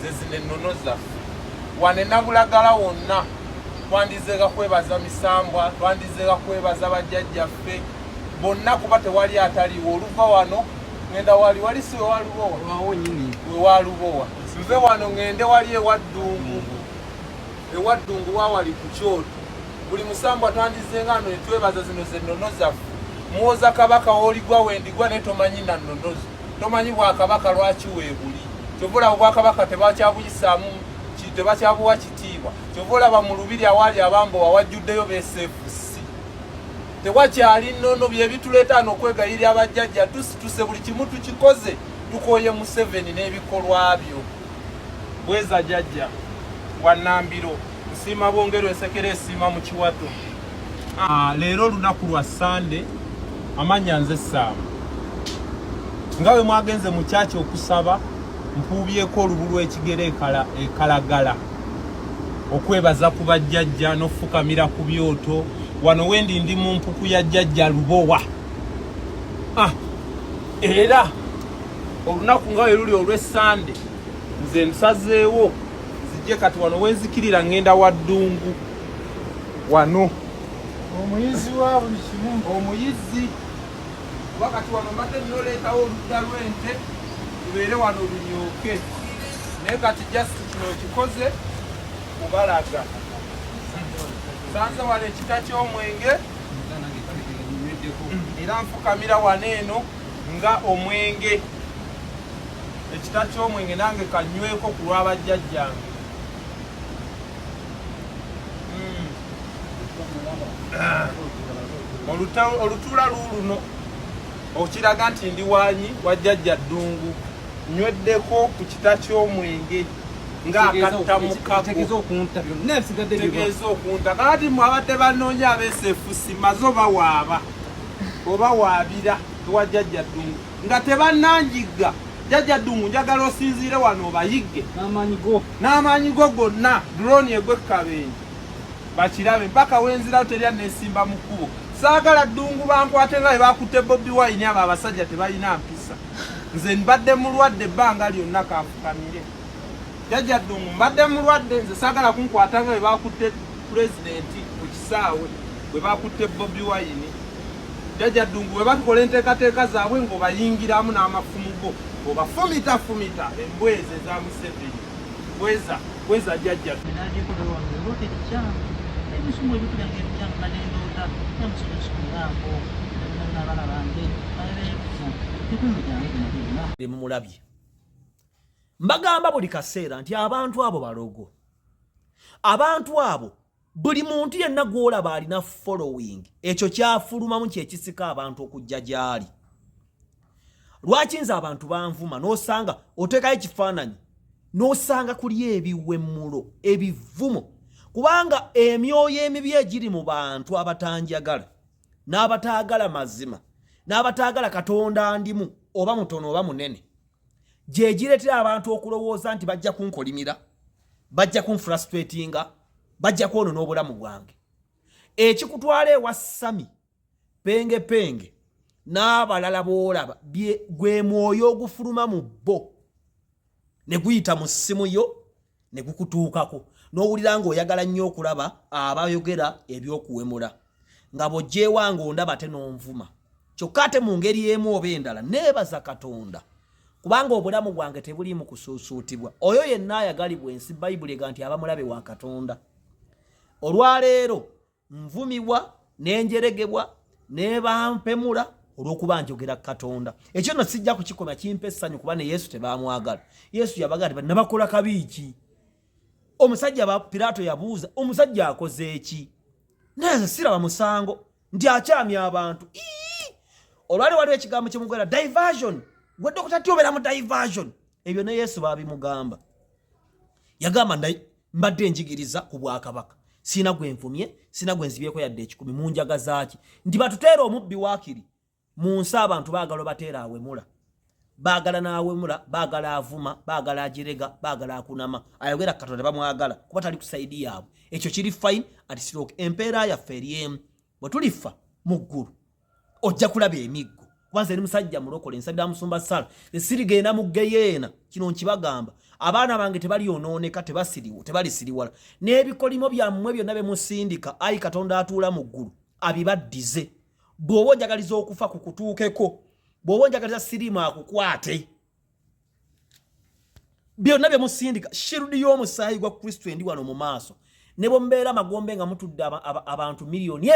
zezine nnono zaffe wane nabulagala wonna twandizeega kwebaza misambwa twandizeega kwebaza bajjajjaffe bonna kuba tewali ataliwo oluva wano ngenda wali si wewalubowa nve wano ngende wali ewaddungu wawali ku kyoto buli musambwa twandizenga ano netwebaza zino zennono zaffe muwoza kabaka woligwa wendigwa naye tomanyi na nnonozo tomanyi bwakabaka lwaki weebuli kyova obwakabaka tebakyabuyisaamu tebakyabuwa kitiibwa kyova olaba mu lubiri awali abambowa wajjuddeyo besefusi tewakyali nnono byebituleeta ano okwegayirira abajjajja tusituse buli kimu tukikoze tukoye Museveni n'ebikolwa byo bweza jjajja wannambiro nsiima bwongero esekera esiima mu kiwato leero olunaku lwa Sande amanya nze Saamu nga bwe mwagenze mu kyaki okusaba mpuubyeko olubu lw'ekigere ekalagala okwebaza ku bajjajja n'ofukamira ku byoto wano wendi ndi mu mpuku ya jjajja Lubowa era olunaku nga bwe luli olw'Essande nze nsazeewo zijje kati wano wenzikirira ngenda waddungu wano omuyizi wa buli kimu omuyizi wakati wano mbadde nnoleetawo oludda lw'ente tubeere wano lunyooke naye kati jasiti kino kikoze kubalaga sanze wano ekita ky'omwenge era nfukamira wano eno nga omwenge ekita ky'omwenge nange kanyweko ku lw'abajjajjange olutuula luuluno okiraga nti ndi wanyi wajjajja ddungu nyweddeko ku kita ky'omwenge ng'akatta mukako tegeeza okunta kakati mwabadde banoonya abeesefusi maze oba waabira ewa jjajja ddungu nga tebannanjigga jjajja ddungu njagala osinziire wano obayigge n'amaanyi go gonna droni egw'ekkabenje bakirabe mpaka wenzirawo terya nesimba mu kkubo saagala ddungu bankwate nga bwe bakutte Bobi Wine abo abasajja tebalina mpisa nze mbadde mulwadde ebbanga lyonna kanfukamire jjajja ddungu mbadde mulwadde nze saagala kunkwata nga bwe bakutte pulezidenti ku kisaawe bwe bakutte Bobi Wine jjajja ddungu bwe bakola enteekateeka zaabwe ng'obayingiramu n'amafumu go obafumitafumita embweze za Museveni bweza jjajja mulabye mbagamba buli kaseera nti abantu abo balogo abantu abo buli muntu yenna gwolaba alina following ekyo kyafulumamu kyekisika abantu okujja gyali lwaki nze abantu banvuma n'osanga oteekayo ekifaananyi n'osanga kuli ebiwemmulo ebivumo kubanga emyoyo emibi egiri mu bantu abatanjagala n'abataagala mazima n'abataagala Katonda ndimu oba mutono oba munene gye gireetera abantu okulowooza nti bajja kunkolimira bajja kunfrustratinga bajja kwonoona obulamu bwange ekikutwala ewa Sami penge n'abalala boolaba gwe mwoyo ogufuluma mu bo ne guyita mu ssimu yo ne gukutuukako n'owulira ng'oyagala nnyo okulaba abayogera ebyokuwemula nga bw'ojjeewanga ondaba te n'onvuma kyokka ate mu ngeri emu oba endala neebaza Katonda kubanga obulamu bwange tebuliimu kusuusuutibwa oyo yenna ayagalibwa ensi Bayibuli ega nti abamulabe wa Katonda olwaleero nvumibwa n'enjeregebwa n'ebampemula olw'okuba njogera Katonda ekyo nno sijja kukikoma kimpa essanyu kuba ne Yesu tebaamwagala Yesu yabagamba nabakola kabi ki omusajja Piraato yabuuza omusajja akoze eki naye siraba musango nti akyamya abantu olwali waliwo ekigambo kyemugera diversion gwe Dr. Tyobera mu diversion ebyo ne Yesu baabimugamba yagamba mbadde njigiriza ku Bwakabaka sina gwe nfumye sina gwe nzibyeko yadde ekikumi mu njaga zaaki nti batuteera omubbi waakiri mu nsi abantu baagala bateera awemula baagala n'awemula baagala avuma baagala agirega baagala akunama ayogera Katonda bamwagala kuba tali kusaidi yaabwe ekyo kiri fine ati empeera yaffe eri emu bwe tulifa mu ggulu ojja kulaba emiggo kubanze eri musajja mulokole nsabira musumba Sala esirigenda mu geyeena kino nkibagamba abaana bange tebali onooneka tebali siriwala n'ebikolimo byammwe byonna bemusindika ayi Katonda atuula mu ggulu abibaddize bw'oba onjagaliza okufa kukutuukeko bw'oba onjagaliza sirimu akukwate byonna byemusindika shirudi y'omusaayi gwa Kristo endi wano mu maaso ne bwe mbeera magombe nga mutudde abantu miliyoni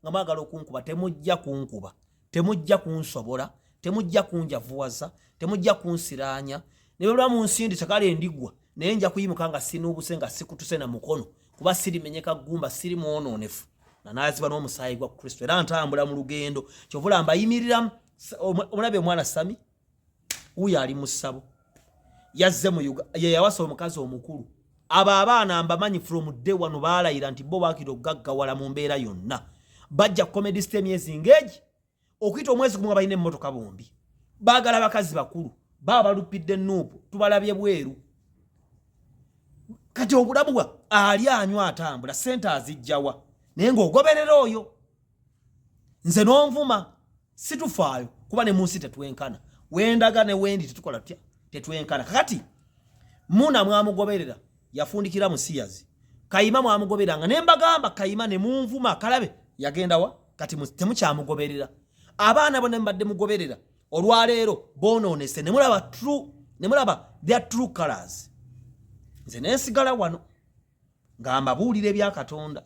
nga mwagala okunkuba temujja kunkuba temujja kunsobola temujja kunjavuwaza temujja kunsiraanya ne bwe munsindisa kale ndigwa naye nja kuyimuka nga sinuubuse nga sikutuse na mukono kuba sirimenyeka ggumba siri mwonoonefu nanaazibwa n'omusaayi gwa Kristo era ntambula mu lugendo kyovula mbayimiriramu omulabe omwana Sami wuyo ali Mussabo yazze mu Uganda ye yawasa omukazi omukulu abo abaana mbamanyi from day wano baalayira nti bo baakira okugaggawala mu mbeera yonna bajja comedy system engage okuyita omwezi gumu balina emmotoka bombi baagala bakazi bakulu baba balupidde nuupu tubalabye bweru kati obulamu bwa ali anywa atambula sente azijjawa naye ng'ogoberera oyo nze n'onvuma situfaayo kuba ne munsi tetwenkana wendaga ne wendi tetukola tutya tetwenkana kakati muna mwamugoberera yafundikira musiyazi kayima mwamugoberanga ne mbagamba kayima ne munvuma kalabe yagenda wa kati temukyamugoberera abaana bonna mbadde mugoberera olwaleero bonoonese ne mulaba their true colors nze nensigala wano nga mbabuulira ebya Katonda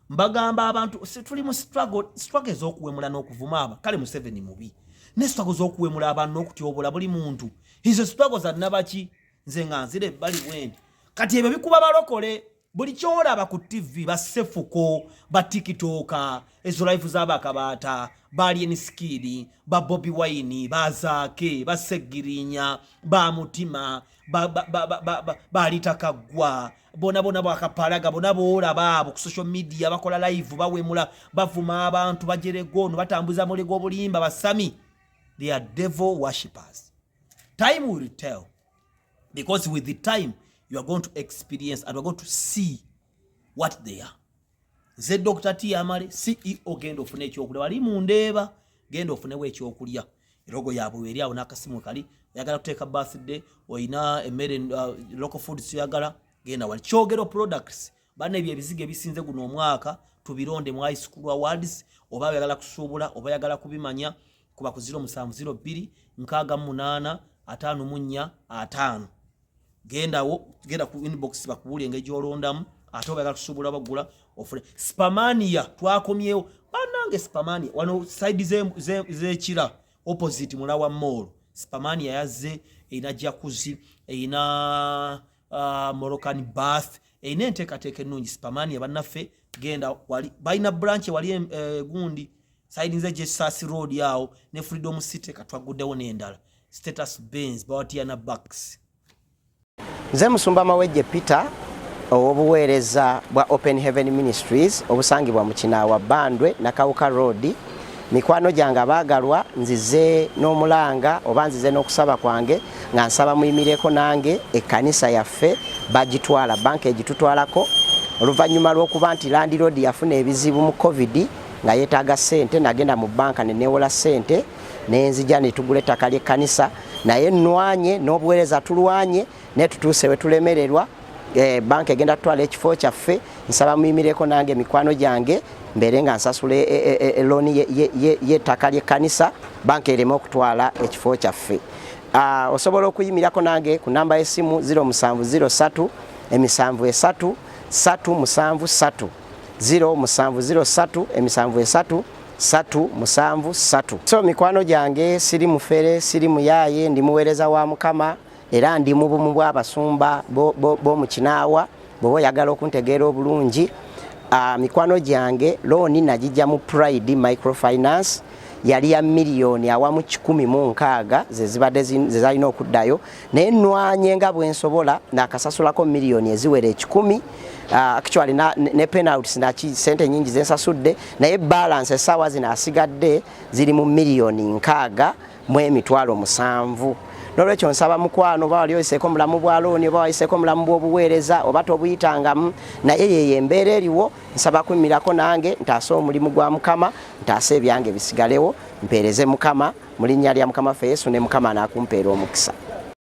mbagamba abantu tuli mu struggle ez'okuwemula n'okuvuma aba kale Museveni mubi ne struggle z'okuwemula abantu n'okutyobula buli muntu hizo struggle za nabaki nze nga nzire bali bwendi kati ebyo bikuba balokole buli kyolaba ku TV basefuko ba TikTok ezo life z'abakabaata bali eniskiri ba Bobi Wine bazaake basegirinya ba mutima balitakagwa bona bwakapalaga bona boolaba abo ku social media bakola live bawemula bavuma abantu bajeregono batambuza mulego obulimba basami they are devil worshippers. Time will tell, because with the time you are going to experience and you are going to see what they are. Ze Dr. T Amale CEO gendo ofune ekyokulya wali mundeeba gendo ofunewo ekyokulya erogo yabwe eri awo n'akasimu kali yagala kuteeka birthday oyina emmere local foods yagala genda wali kyogero products bana ebyo ebizigo ebisinze guno omwaka tubironde mu high school awards oba yagala kusuubula oba yagala kubimanya kuba ku 0702 68 54 genda ku inbox bakubuli engeri gyolondamu ate oba yagala kusuubula bagula ofune spamania twakomyewo banange spamania wano side z'ekira opposite mulawa mall spamania yazze ina jacuzzi ina Moroccan bath ina enteekateeka ennungi spamania bannaffe genda wali balina branch wali gundi side nze Jesus Road yawo ne Freedom City katwaguddewo n'endala status Benz bawatiana bucks. Nze Musumba Mawejje Peter obuweereza bwa Open Heaven Ministries obusangibwa mu Kinaawa Bandwe na Kawuka Road. Mikwano gyange abaagalwa nzize n'omulanga oba nzize n'okusaba kwange nga nsaba muyimireko nange ekkanisa yaffe bagitwala banka egitutwalako oluvannyuma lw'okuba nti Land Road yafuna ebizibu mu COVID nga yeetaaga ssente nagenda mu banka ne neewola ssente nenzija ne tugula ettaka ly'ekkanisa naye nnwanye n'obuweereza tulwanye ne tutuuse we tulemererwa banka egenda tutwala ekifo kyaffe nsaba muyimireko nange mikwano gyange mbere nga nsasula looni y'ettaka ly'ekkanisa banka ereme okutwala ekifo kyaffe. Osobola okuyimirako nange ku namba y'essimu 0703 73 373 0703 73 373. So mikwano gyange siri mufere siri muyaye ndi muweereza wa Mukama era ndi mu bumu bw'abasumba bo mu Kinaawa bwo yagala okuntegeera obulungi. Mikwano gyange looni nagijja mu Pride Microfinance yali ya miliyoni awamu 16 zezibadde zezalina okuddayo naye nnwanye nga bwensobola nakasasulako miliyoni eziwera 10. Actually ne penalties nachi sente nyingi zensasudde naye balance essaawa zino asigadde ziri mu miliyoni 6 mu emitwalo 7. Nolwekyo nsaba mukwano oba wali oyiseeko mulamu bwa looni oba wayiseeko mulamu bw'obuweereza oba tobuyitangamu naye yeyo embeera eriwo nsaba kuyimirako nange ntaase omulimu gwa Mukama ntaase ebyange bisigalewo mpeereze Mukama mu linnya lya Mukama ffe Yesu ne Mukama anaakumpeera omukisa.